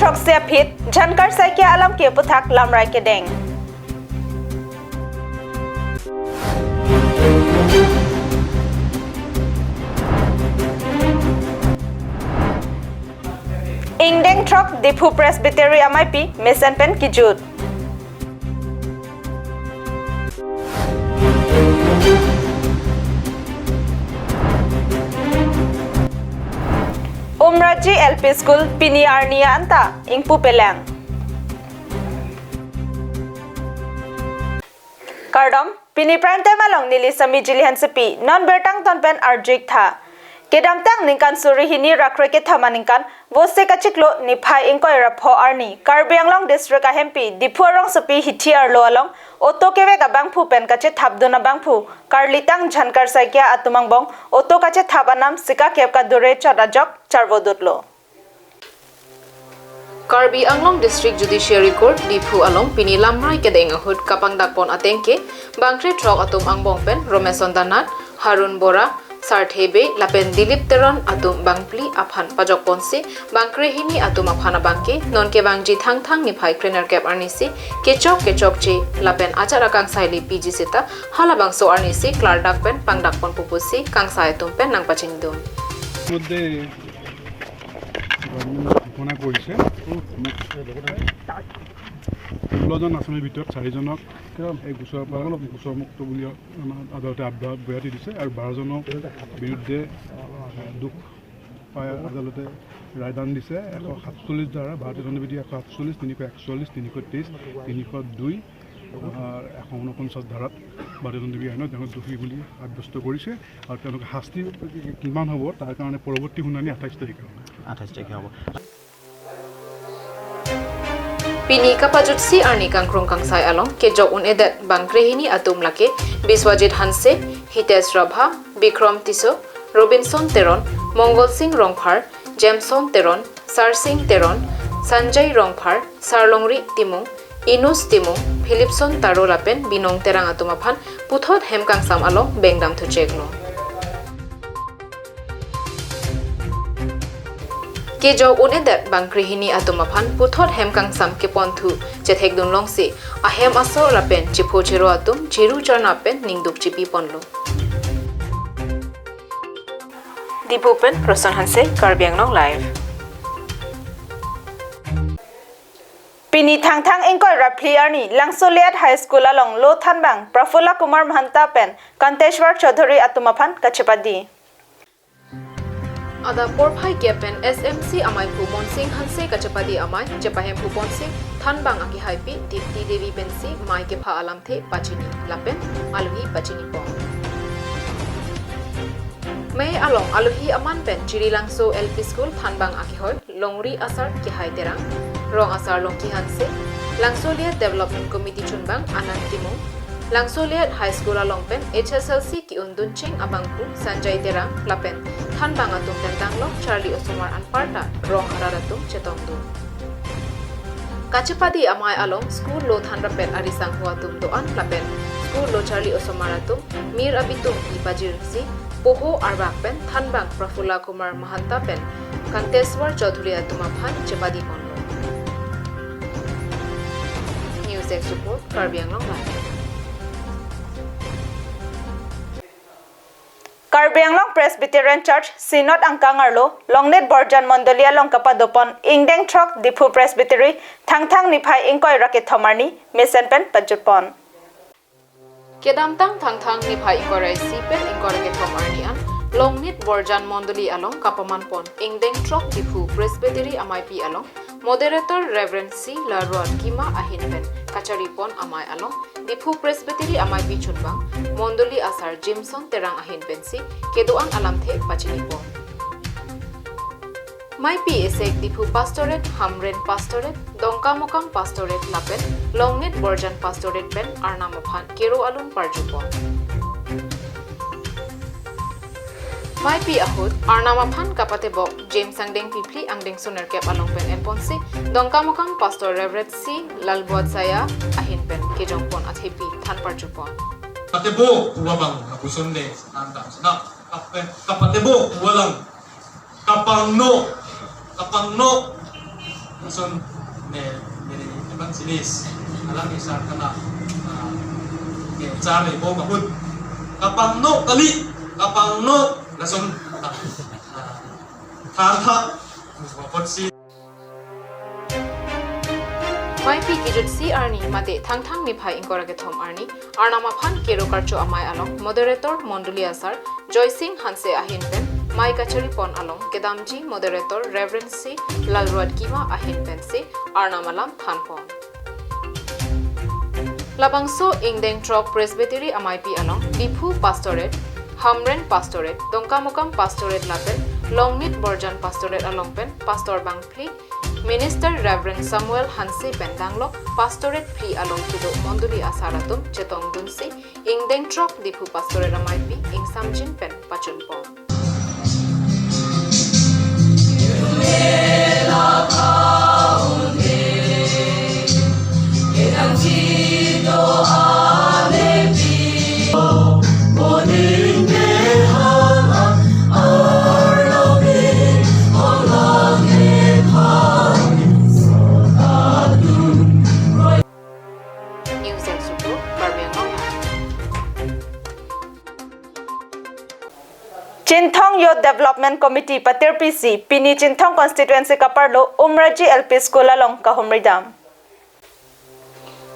trok se phit jankar sai ke alam ke puthak lamrai ke deng Ingdeng trok Dipu Presbytery amai pi Mesan pen kijut Umraji LP School Pini Arnia anta ingpu pelang Kardom Pini Prime Time along nili sami jilihan sepi non bertang ton pen arjik tha Kedam tang ningkan suri hini rakre ke thama ningkan vose kachiklo niphai ingkoi rapho arni Karbi Anglong district ahempi Dipuarong sepi hiti arlo along oto kewe ka bangphu pen kache thapduna bangphu Karlitang jankar saikya atumangbong oto kache thabanam sika kepka dure chadajok charvodutlo Karbi Anglong District Judiciary Court Dipu along Pini Lamrai kedeng ahut kapang dakpon atengke bangkre trok atum angbong pen Romeson Danat Harun Bora Sarthebe lapen Dilip Teron atum bangpli aphan pajok ponsi bangkre hini atum aphana bangke non ke bangji thang ni phai trainer cap arnisi kechok che lapen achara kang saili PG seta hala bangso arnisi klar dakpen pang dakpon pupusi kang sai atum pen nang paching dum মধ্যে ঘোষণা কৰিছে 16জন আসামীৰ ভিতৰত 4জনক এই গোচৰৰ পৰা গোচৰমুক্ত বুলি আদালতে অব্যাহতি দিছে আৰু 12জনৰ বিৰুদ্ধে দুখ পাই আদালতে ৰায়দান দিছে 147 ধাৰা ভাৰতীয় দণ্ডবিধি 148 341 323 302 149 ধাৰাত ভাৰতীয় দণ্ডবিধি আইনত তেওঁলোক দোষী বুলি সাব্যস্ত কৰিছে আৰু তেওঁলোকে শাস্তি কিমান হ'ব তাৰ কাৰণে পৰৱৰ্তী শুনানি 28 তাৰিখে হ'ব Pini kapajut si arni kangkrong kangsai along ke jok un edat bangkrehini atum lake Biswajit Hanse, Hitesh Rabha, Bikram Tiso, Robinson Teron, Mongol Singh Rongphar, Jameson Teron, Sar Singh Teron, Sanjay Rongphar, Sarlongri Timung, Inus Timung, Philipson Tarolapen, Binong Terang atumaphan puthot hemkang sam along bengdam thuchegno. Ke jok unedat bangkrehini atumaphan puthot hemkang sam ke ponthu chethek dun longsi ahem aso lapen chipho chero atum chiru charna pen ningduk chipi ponlo Dipupen Rosan Hanse Karbi Anglong live Pini thang ingkoi rapli arni Langsoliat High School along Lo Thanbang Prafula Kumar Mahanta pen Kanteshwar Chaudhary atumaphan kachepadi Ada porphai kepen SMC amai Phumon Singh Hanse kachapadi amai jepahem Phupon Singh Thanbang aki haipi Dipti Devi Bensi mai ke pha alam the pachini lapen aluhi pachini pong May along aluhi aman pen Chiri Langso LP School Thanbang aki hoi Longri asar ki hai terang rong asar longki Hanse Langsoliat Development Committee chunbang Anand Timung Langsoliat High School along pen HSLC ki undun ching abangpu Sanjay Terang lapen Thanbang atum tentang lok Charlie Osomar Anparta rong araratum chetongdu Kachapadi amai along School Lo Thanrapen arisang huatum doan lapen School Lo Charlie Osomar atum Mir abitum ipajirsi Poho arbakpen Thanbang Prafula Kumar Mahanta pen Kanteshwar Chaudhary atumaphan chepadi ponlo News X report Karbi Anglong live Karbi Anglong Presbyterian Church Synod Angkangarlo Longnet Borjan Mondolia Longkapadopon Ingdeng Trok Dipu Presbytery thang niphai ingkoi raket thomarni Mesan pen pajupon Kedamtang thang niphai ingkorai sipen ingkora ke thomarnian Longnit Borjan Mondoli along Kapaman Pon Ingdeng Trok Dipu Presbytery amai pi along Moderator Reverend C. Laruan Kima Ahinpen Kachari Pon amai along Dipu Presbytery amai pi chunbang Mondoli asar Jimson Terang Ahinpen si Kedoang alam the pachini pon Mai pi esek Dipu Pastorate Hamren Pastorate Dongkamokam Pastorate lapen Longnit Borjan Pastorate pen Arnamaphan Kero alun parjupon Mai pi ahut Arnamaphan kapate bok James Angdeng Pipli Angdeng Suner Kep along pen emponsi Dongkamokam Pastor Reverend C. Lalbuat saya ahin pen kejongpon athepi than parjupon Kapatebo uwabang kapusonde anta na kapatebo walang kapangno kusun ne bang sinis alam ni sar kana ke char le bo kapun kapang no kali kapang no lason than tha pot si Mai pi kijut si arni mate thang ni phai ingkora ke thom arni arnama phan kero karcho amai along moderator monduli asar Joy Singh Hanse ahin pen Mai kachari pon along kedamji moderator Reverend C Lalruat Kima ahin pen si arnamalam than pon Labangso ingdeng trok presbytery amai pi along Dipu pastorate Hamren pastorate Dongkamukam pastorate lapen Longnit Borjan pastorate along pen Pastor Bangpli Minister Reverend Samuel Hanse Bendanglok pastorate pli along tudo monduli asaratum chetong dunsi ingdeng trok Dipu pastorate amai pi ing samjin pen pachun pon News and Supu, Barbiang Longhai. Chinthong Youth Development Committee Patir PC Pini Chinthong Constituency Kaparlo Umraji LP School along Kahumridam.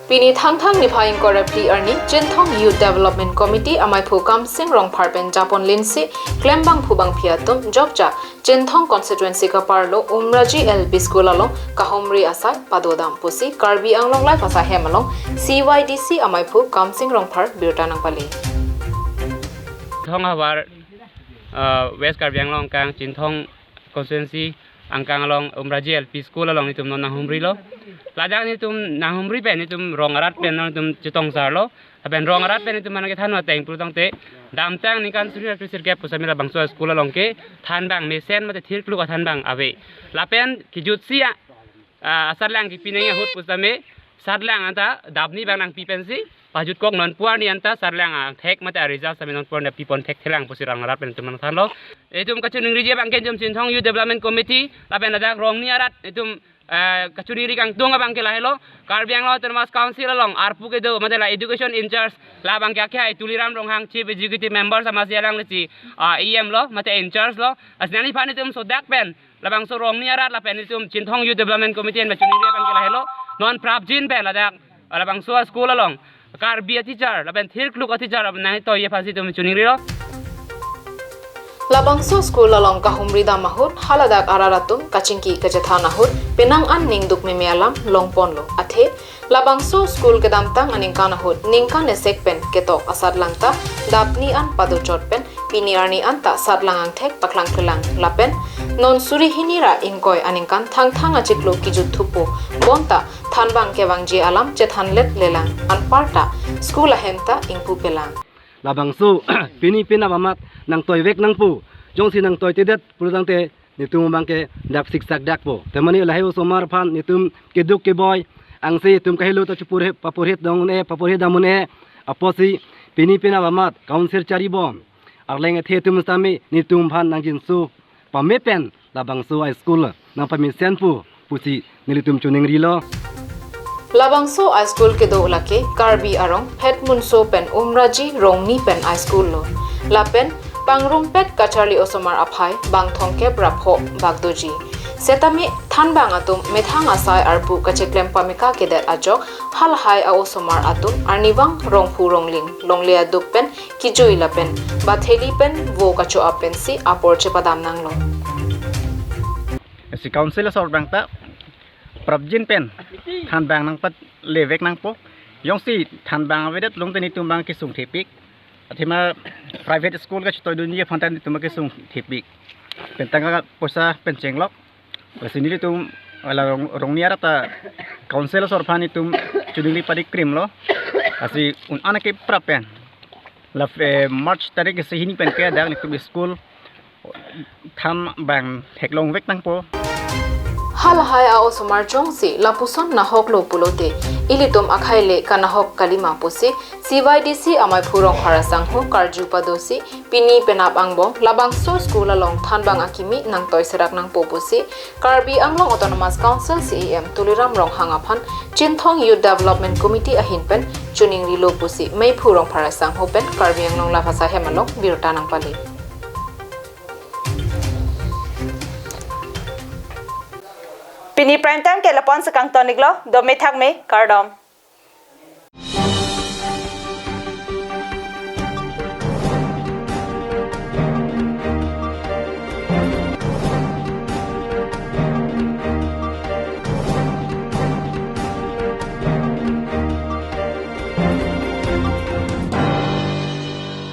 Pini thang ni phaing kora pli arni Chinthong Youth Development Committee amai phukam singrong pharpen Japon linsi klembang phubang phiatum jobja Chinthong Constituency Kaparlo Umraji LP School along Kahumri asa padodam pusi Karbi anglong lai phasa hemalong CYDC amai phukam singrong phar birtanang pali Thong Hawar West Karbi Anglong kang Chinthong Constituency angkang along Umraji LP School along itum non Humri lo lajang itum Humri pen itum rongarat pen itum Chitong Sarlo aben rongarat pen itum manake thanwa teng purutang te damtang nikan suri krisir gap pusamila bangso school along ke thanbang mesen mate thirklu ka thanbang ave lapen kijutsia asarlang ki pinenga hut pusame sarlang anta dabni banang pipensi pajut kok non puar ni anta sarlang thek mate result sami non puar na pipon thek thelang pusirang rat pen tuman thanlo etum kachuning rije bangken jom Chinthong Youth Development Committee lapen adak rong ni arat etum kachuri kang tunga bangke lahelo Karbi Anglong Termas Council along arpu ke do madela education in charge la bangke akya tuliram rong hang chief executive member sama sialang leci EM lo mate in charge lo asnani phani tum sodak pen labang so rong ni arat la pen tum Chinthong Youth Development Committee en kachuri bangke lahelo non prapjin pen ladak labang so school along Karbi teacher lapen thirkluk teacher nang to ye phasi tum chuning ro Labangso School along Kahumrida mahut haladak araratum kachingki kajathana hut penang an ningduk memialam longponlo athe Labangso School kedamtang aningkana hut ningka nesek pen ketok asadlangta dapni an padochot pen piniarni anta sadlangang thek paklang kelang lapen non suri hinira ingkoi aningkan thang achiklo kijut thupu bonta thanbang kewang je alam chethanlet lelang anparta school ahenta ingpu pelang Labangso pini pina bamat nang toy vek nang pu jong si nang toy tedet pulutang te nitum bangke dak siksak dak po temani laheu somar phan nitum keduk ke boy ang si tum kahilo to chupur papurit dong ne papurit damune aposi pini pina bamat council cari bom arleng the tum sami nitum phan nang jinsu pamepen Labangso high school nang pamisen pu pusi nilitum chuning rilo Labangso High School ke do lake Karbi arong Petmunso pen Umraji Rongni pen High School lo lapen pangrumpet kacharli osomar aphai bangthongke brapho bagdoji setami thanbang atum methang asai arpu kacheklem pamika kedat ajok halhai a osomar atum arniwang rongphu rongling longlia dukpen kijoi lapen batheli pen wo kacho apen si aporche padam nanglo si council sor bangta prabjin pen than bang nang pat levek nang po yong si than bang vedet long tani tumbang ki sung thepik athima private school ka chtoy dunia phantan tum ki sung thepik pen tanga posa pen chenglok basini tum ala rongnia rata council sor phani tum chudili pari krim lo asi un anake prapen la march tarik se hini pen ke dak ni school tham bang theklong vek nang po hal hai a osomar jong si lapuson na hok lo pulote ilitom akhaile kanahok kalima posi CYDC amai phurong harasang ho karju padosi pini penap angbong labang so school along thanbang akimi nang toy serak nang poposi Karbi Anglong Autonomous Council CEM tuliram rong hangaphan Chinthong Youth Development Committee ahinpen chuning rilo pusi mai phurong harasang hopen Karbi Anglong la phasa hemalong birta nang pali Pini prime time ke lapon sa kang tonik lo do me thak me kardom